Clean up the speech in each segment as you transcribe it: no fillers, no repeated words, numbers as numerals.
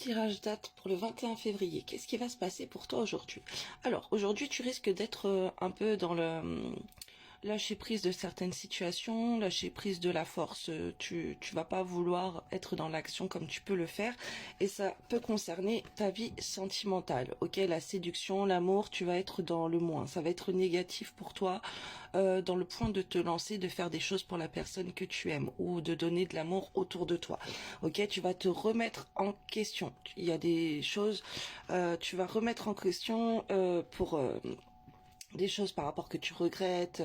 tirage date pour le 21 février. Qu'est-ce qui va se passer pour toi aujourd'hui? Alors, aujourd'hui, tu risques d'être un peu dans le lâcher prise de certaines situations, lâcher prise de la force. Tu vas pas vouloir être dans l'action comme tu peux le faire. Et ça peut concerner ta vie sentimentale. Ok, la séduction, l'amour, tu vas être dans le moins. Ça va être négatif pour toi, dans le point de te lancer, de faire des choses pour la personne que tu aimes ou de donner de l'amour autour de toi. Ok, tu vas te remettre en question. Il y a des choses, tu vas remettre en question pour des choses par rapport que tu regrettes.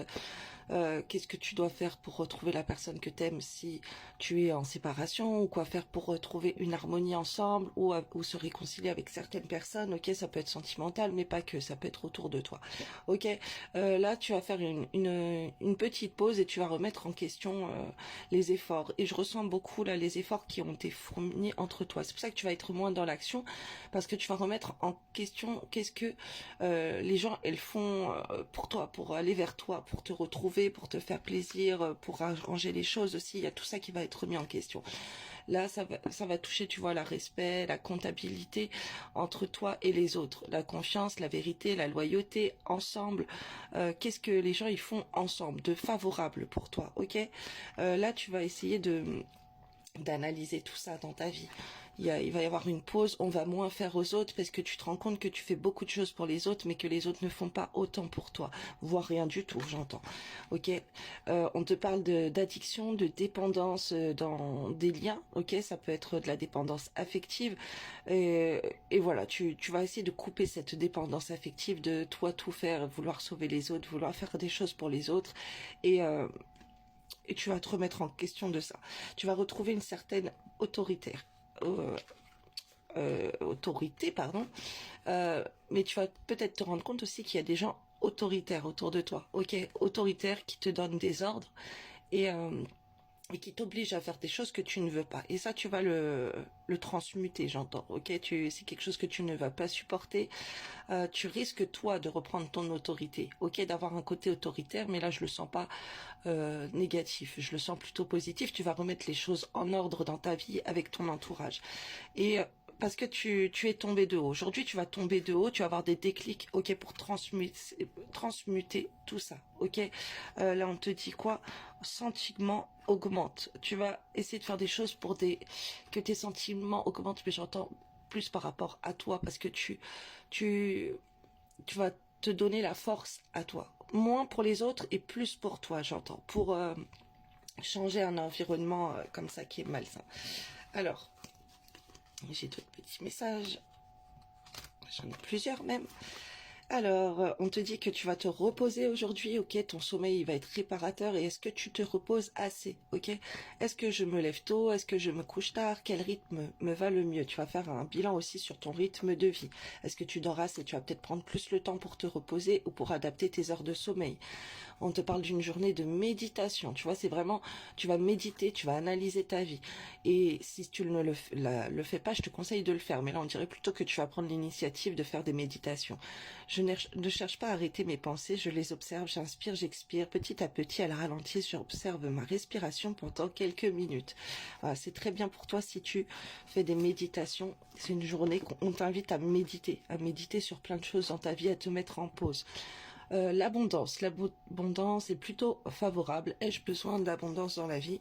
Qu'est-ce que tu dois faire pour retrouver la personne que t'aimes si tu es en séparation, ou quoi faire pour retrouver une harmonie ensemble, ou se réconcilier avec certaines personnes. Ok, ça peut être sentimental, mais pas que, ça peut être autour de toi. Ok, là tu vas faire une petite pause et tu vas remettre en question les efforts. Et je ressens beaucoup là les efforts qui ont été fournis entre toi. C'est pour ça que tu vas être moins dans l'action, parce que tu vas remettre en question qu'est-ce que les gens elles font pour toi, pour aller vers toi, pour te retrouver, pour te faire plaisir, pour arranger les choses aussi. Il y a tout ça qui va être mis en question. Là, ça va toucher, tu vois, le respect, la comptabilité entre toi et les autres, la confiance, la vérité, la loyauté, ensemble. Qu'est-ce que les gens ils font ensemble de favorable pour toi, ok? Là, tu vas essayer d'analyser tout ça dans ta vie. Il va y avoir une pause, on va moins faire aux autres parce que tu te rends compte que tu fais beaucoup de choses pour les autres mais que les autres ne font pas autant pour toi, voire rien du tout, j'entends. Ok, on te parle d'addiction, de dépendance dans des liens, ok, ça peut être de la dépendance affective et voilà, tu vas essayer de couper cette dépendance affective, de toi tout faire, vouloir sauver les autres, vouloir faire des choses pour les autres et tu vas te remettre en question de ça. Tu vas retrouver une certaine autorité, pardon. Mais tu vas peut-être te rendre compte aussi qu'il y a des gens autoritaires autour de toi. Ok, autoritaires qui te donnent des ordres et qui t'oblige à faire des choses que tu ne veux pas. Et ça, tu vas le transmuter, j'entends. Ok, c'est quelque chose que tu ne vas pas supporter. Tu risques, toi, de reprendre ton autorité. Ok, d'avoir un côté autoritaire, mais là, je le sens pas négatif. Je le sens plutôt positif. Tu vas remettre les choses en ordre dans ta vie avec ton entourage. Et parce que tu es tombé de haut. Aujourd'hui, tu vas tomber de haut, tu vas avoir des déclics, ok, pour transmuter tout ça, ok. Là, on te dit quoi? Sentiments augmentent. Tu vas essayer de faire des choses pour que tes sentiments augmentent, mais j'entends plus par rapport à toi, parce que tu vas te donner la force à toi. Moins pour les autres et plus pour toi, j'entends. Pour changer un environnement comme ça qui est malsain. Alors, j'ai d'autres petits messages. J'en ai plusieurs même. Alors, on te dit que tu vas te reposer aujourd'hui, ok, ton sommeil il va être réparateur, et est-ce que tu te reposes assez, ok? Est-ce que je me lève tôt, est-ce que je me couche tard, quel rythme me va le mieux? Tu vas faire un bilan aussi sur ton rythme de vie. Est-ce que tu dors assez? Tu vas peut-être prendre plus le temps pour te reposer ou pour adapter tes heures de sommeil. On te parle d'une journée de méditation, tu vois, c'est vraiment, tu vas méditer, tu vas analyser ta vie. Et si tu ne le fais pas, je te conseille de le faire, mais là on dirait plutôt que tu vas prendre l'initiative de faire des méditations. Je ne cherche pas à arrêter mes pensées, je les observe, j'inspire, j'expire, petit à petit, à la ralenti, j'observe ma respiration pendant quelques minutes. Voilà, c'est très bien pour toi si tu fais des méditations. C'est une journée qu'on t'invite à méditer sur plein de choses dans ta vie, à te mettre en pause. L'abondance est plutôt favorable. Ai-je besoin d'abondance dans la vie?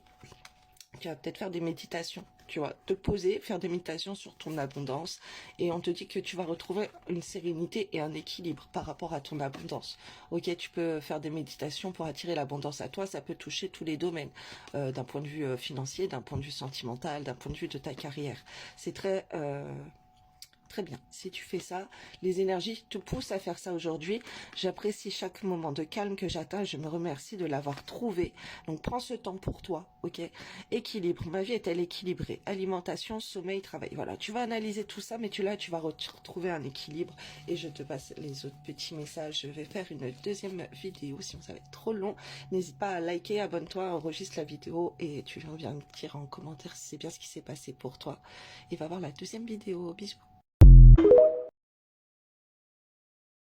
Tu vas peut-être faire des méditations, tu vois, te poser, faire des méditations sur ton abondance, et on te dit que tu vas retrouver une sérénité et un équilibre par rapport à ton abondance. Ok, tu peux faire des méditations pour attirer l'abondance à toi, ça peut toucher tous les domaines, d'un point de vue financier, d'un point de vue sentimental, d'un point de vue de ta carrière. C'est très bien. Si tu fais ça, les énergies te poussent à faire ça aujourd'hui. J'apprécie chaque moment de calme que j'atteins. Je me remercie de l'avoir trouvé. Donc, prends ce temps pour toi, ok? Équilibre. Ma vie est-elle équilibrée? Alimentation, sommeil, travail. Voilà, tu vas analyser tout ça, mais tu vas retrouver un équilibre. Et je te passe les autres petits messages. Je vais faire une deuxième vidéo, sinon ça va être trop long. N'hésite pas à liker, abonne-toi, enregistre la vidéo et tu reviens me dire en commentaire si c'est bien ce qui s'est passé pour toi. Et va voir la deuxième vidéo. Bisous.